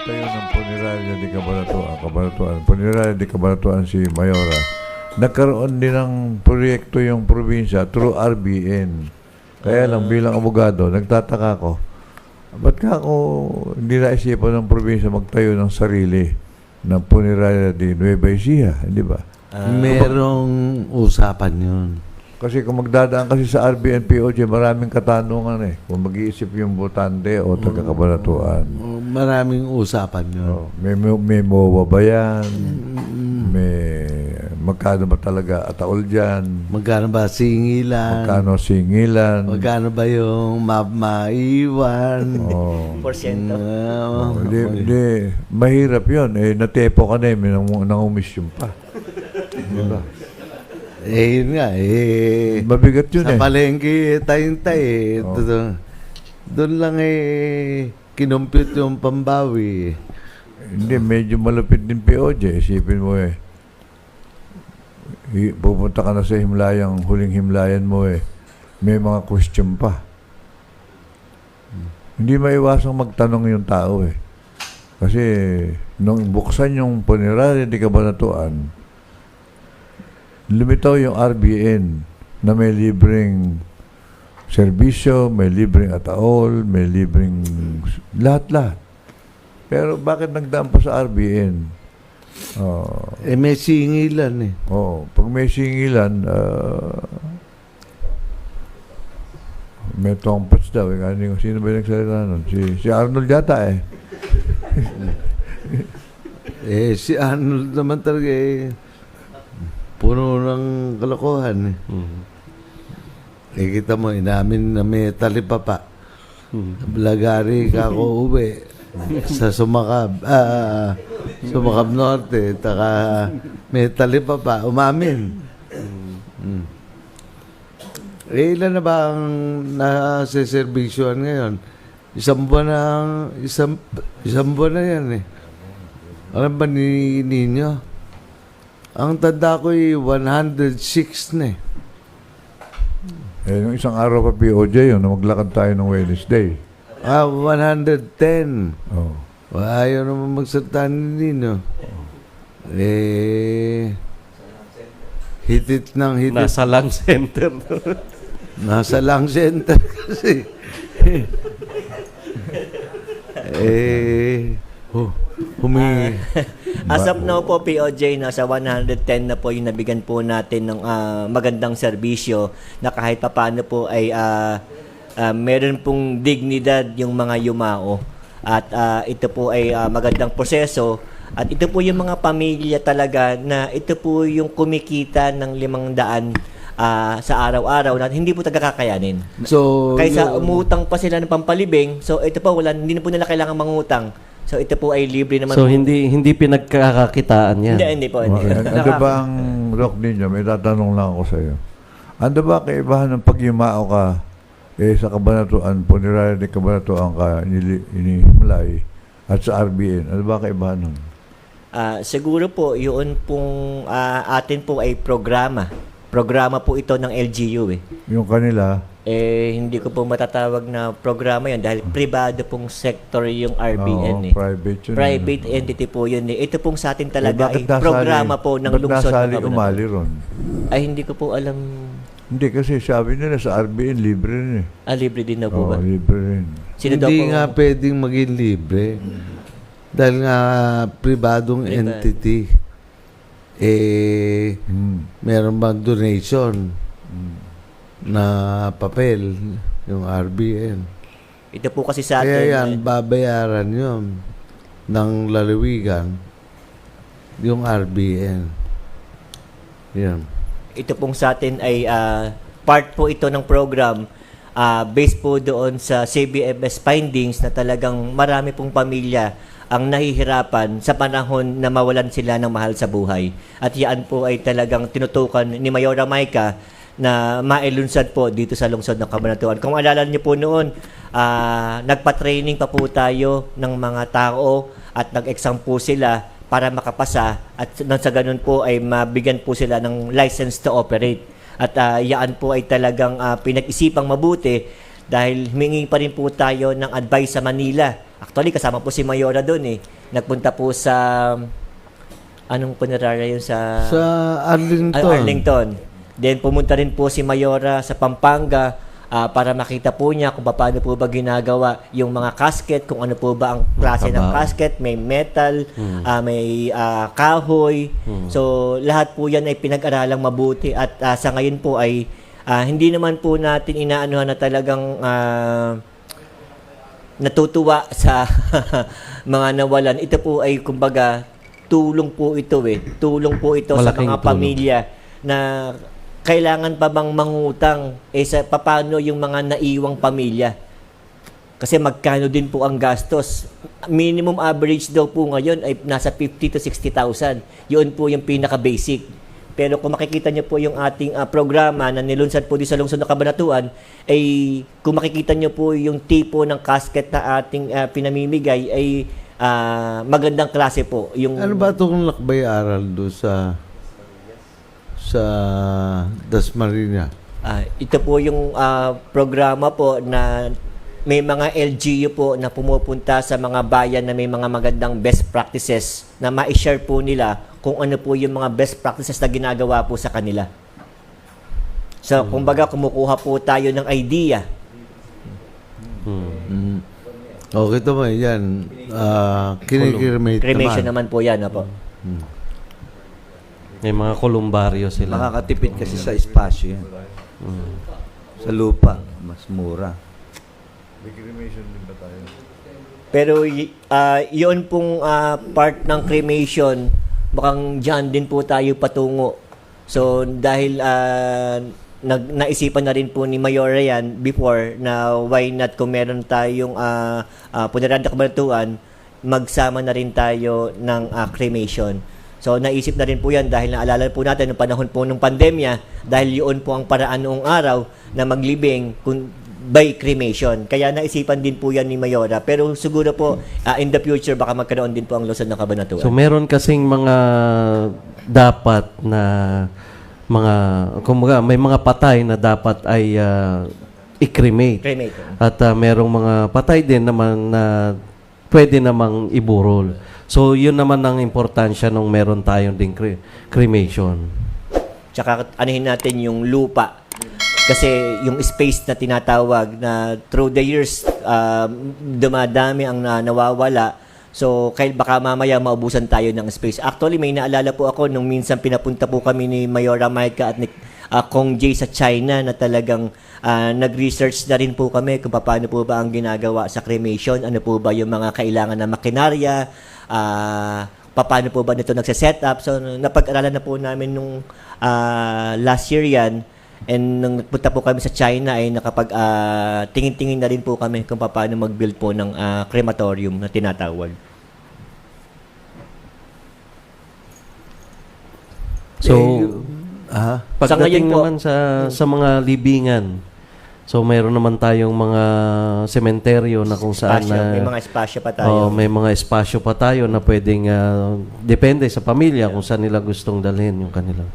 nagtayo ng Punerarya de Punerarya de Cabanatuan si Mayora, nagkaroon din ng proyekto yung probinsya through RBN. Kaya lang bilang abogado, nagtataka ko, ba't ka ako hindi naisipan ng probinsya magtayo ng sarili ng Punerarya de Nueva Ecija, hindi ba? Merong usapan yun. Kasi kung magdadaan kasi sa RBN POJ, maraming katanungan eh. Kung mag-iisip yung botante o taga-Cabanatuan. Maraming usapan yun. Oh, may MOA ba yan? May magkano ba talaga ataol dyan? Magkano ba singilan? Magkano singilan? Magkano ba yung maiwan? Oh. Porsyento. Hindi, mahirap yun. Eh, natepo ka na eh, nangumisyong pa. Diba? Yun nga, Mabigat yun sa eh. palengke tay-tay, doon lang kinumpute yung pambawi. Hindi, medyo malapit din POJ. Isipin mo eh. Pupunta ka na sa himlayang, huling himlayan mo eh. May mga question pa. Hindi maiwasang magtanong yung tao eh. Kasi nung buksan yung Punerarya de Cabanatuan, lumitaw yung RBN na may libreng serbisyo, may libreng ataol, may libreng lahat-lahat. Pero bakit nagdaan pa sa RBN? May singilan eh. Pag may singilan, may tongpats daw. Sino ba yung nagsalita nun? Si Arnold yata eh. Si Arnold naman talaga puno ng kalokohan eh. Kita mo, inamin na may talipapa. Lagari kako uwi sa Sumakab Norte, taka may talipapa, umamin. Ilan na ba ang nasa-servisyoan ngayon? Isang buwan na yan eh. Alam ba ninyo? Ang tanda ko 106 na eh. Yung isang araw pa POJ yun, na maglakad tayo ng Wednesday. 110. Oh. Ayaw naman magsalita ninyo. Hitit ng hitit. Nasa lung center. Nasa lung center kasi. As of now po, POJ, nasa 110 na po yung nabigyan po natin ng magandang serbisyo na kahit papaano po ay meron pong dignidad yung mga yumao. At ito po ay magandang proseso. At ito po yung mga pamilya talaga na ito po yung kumikita ng 500 sa araw-araw na hindi po tagakakayanin. So, Kaysa umutang pa sila ng pampalibing, so ito po, hindi na po nila kailangan mangutang. So ito po ay libre naman. So po. hindi pinagkakakitaan yan. Hindi po. Hindi. Ano ba ang rock ninyo? May tatanong lang ako sa iyo. Ano ba kaibahan ng pag yumao ka sa Cabanatuan, Punerarya de Cabanatuan ka inihimlay at sa RBN? Ano ba kaibahan nun? Siguro po, yun pong atin po ay programa. Programa po ito ng LGU eh. Yung kanila? Hindi ko po matatawag na programa yan dahil privado pong sector yung RBN eh. Private yun. Private entity po yun eh. Ito pong sa atin talaga ay nasali, programa po ng lungsod. Nasali umali ron? Ay hindi ko po alam. Hindi kasi sabi nila sa RBN libre rin eh. Libre din na po ba? Libre rin. Sino daw hindi po? nga pwedeng maging libre. Dahil nga pribadong entity. Meron bang donation na papel yung RBN? Ito po kasi sa atin. Kaya yan, babayaran yun ng lalawigan yung RBN. Yan. Ito pong sa atin ay part po ito ng program based po doon sa CBMS findings na talagang marami pong pamilya ang nahihirapan sa panahon na mawalan sila ng mahal sa buhay. At yan po ay talagang tinutukan ni Mayora Maika na mailunsad po dito sa lungsod ng Cabanatuan. Kung alala niyo po noon, nagpa-training pa po tayo ng mga tao at nag-exam po sila para makapasa at sa ganun po ay mabigyan po sila ng license to operate. At yan po ay talagang pinag-isipang mabuti dahil humingi pa rin po tayo ng advice sa Manila Actually, kasama po si Mayora doon eh. Nagpunta po sa, anong punerarya yun sa... Sa Arlington. Arlington. Then pumunta rin po si Mayora sa Pampanga para makita po niya kung paano po ba ginagawa yung mga casket, kung ano po ba ang klase ng casket, may metal, may kahoy. So lahat po yan ay pinag-aralang mabuti at sa ngayon po ay hindi naman po natin inaanuhan na talagang natutuwa sa mga nawalan. Ito po ay kumbaga tulong po ito Tulong po ito sa Malaking mga tulong. pamilya na kailangan pa bang mangutang sa paano yung mga naiwang pamilya. Kasi magkano din po ang gastos. Minimum average daw po ngayon ay nasa 50 to 60,000. Yun po yung pinaka-basic. Pero kung makikita niyo po yung ating programa na nilunsad po di sa Lungsod ng Cabanatuan, ay kung makikita niyo po yung tipo ng casket na ating pinamimigay ay magandang klase po. Yung, Ano ba itong lakbay-aral doon sa Dasmariñas? ito po yung programa po na may mga LGU po na pumupunta sa mga bayan na may mga magandang best practices na ma-share po nila kung ano po yung mga best practices na ginagawa po sa kanila. So, kumbaga, kumukuha po tayo ng idea. Okay, ito mo yan. Kinikirmate Cremation naman. naman po yan. Opo. May mga kolumbaryo sila. Makakatipid kasi sa espasyo yan. Sa lupa, mas mura. May cremation din ba tayo? Pero yun pong part ng cremation, bakang dyan din po tayo patungo. So dahil naisipan na rin po ni Mayora yan before na why not kung meron tayong Punerarya ng Cabanatuan, magsama na rin tayo ng cremation. So naisip na rin po yan dahil naalala po natin noong panahon po ng pandemya, dahil yun po ang paraan noong araw na maglibing by cremation. Kaya naisipan din po yan ni Mayora. Pero siguro po, in the future, baka magkaroon din po ang Lungsod ng Cabanatuan. So meron kasing mga dapat na mga, kumbaga, may mga patay na dapat ay i-cremate. Cremate. At merong mga patay din naman na pwede namang iburol. So yun naman ang importansya nung meron tayong ding cremation. Tsaka anuhin natin yung lupa. Kasi yung space na tinatawag na through the years, dumadami ang nawawala. So, baka mamaya maubusan tayo ng space. Actually, may naalala po ako nung minsan pinapunta po kami ni Mayora Maika at ni Kong Jay sa China na talagang nag-research na rin po kami kung paano po ba ang ginagawa sa cremation, ano po ba yung mga kailangan na makinarya, paano po ba nito nagse-set up. So, napag-aralan na po namin nung last year yan. And nung nagpunta po kami sa China ay tingin-tingin na rin po kami kung paano mag-build po ng crematorium na tinatawag. So, Sa pagdating ngayon po- naman sa mga libingan, so mayroon naman tayong mga sementeryo na kung saan May mga espasyo pa tayo. may mga espasyo pa tayo na pwedeng depende sa pamilya kung saan nila gustong dalhin yung kanilang.